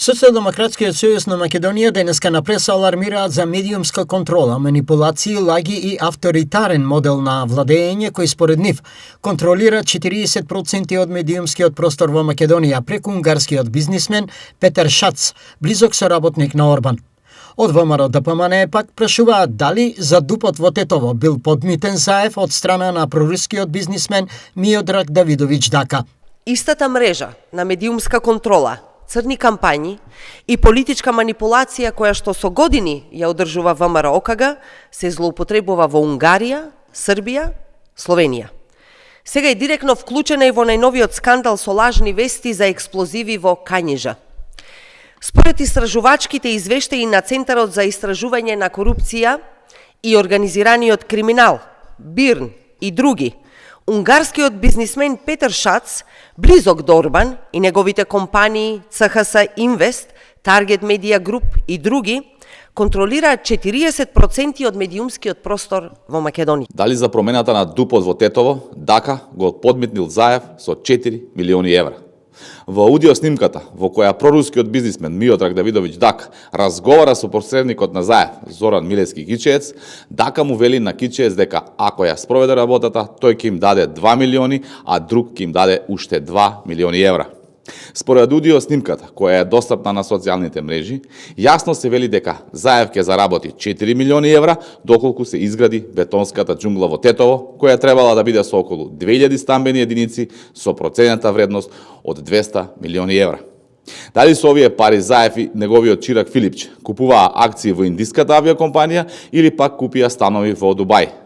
Социјалдемократскиот сојуз на Македонија денеска на преса алармираат за медиумска контрола, манипулации, лаги и авторитарен модел на владење кој според нив контролира 40% од медиумскиот простор во Македонија преку унгарскиот бизнисмен Петер Шац, близок соработник на Орбан. Од ВМРО ДПМН пак прашуваат дали за дупот во Тетово бил подмитен заев од страна на прорускиот бизнисмен Миодраг Давидовиќ Дака. Истата мрежа на медиумска контрола, црни кампањи и политичка манипулација која што со години ја одржува ВМРО ОКГ се злоупотребува во Унгарија, Србија, Словенија. Сега е директно вклучена и во најновиот скандал со лажни вести за експлозиви во Кањижа. Според истражувачките извештаи на Центарот за истражување на корупција и организираниот криминал, БИРН и други, унгарскиот бизнисмен Петер Шац, близок до Орбан и неговите компании ЦХС Инвест, Таргет Медија Груп и други, контролираат 40% од медиумскиот простор во Македонија. Дали за промената на дупот во Тетово, Дака го подмитнил заев со 4 милиони евра. Во аудио снимката, во која прорускиот бизнисмен Миодраг Давидовиќ Дак разговара со посредникот на заев Зоран Милевски Кичеец, Дака му вели на Кичеец дека ако ја спроведе работата, тој ќе им даде 2 милиони, а друг ќе им даде уште 2 милиони евра. Според аудио снимката, која е достапна на социјалните мрежи, јасно се вели дека заев ќе заработи 4 милиони евра доколку се изгради бетонската џунгла во Тетово, која требала да биде со околу 2000 стамбени единици со проценета вредност од 200 милиони евра. Дали со овие пари заев и неговиот чирак Филипче купуваа акции во индиската авиокомпанија или пак купија станови во Дубај?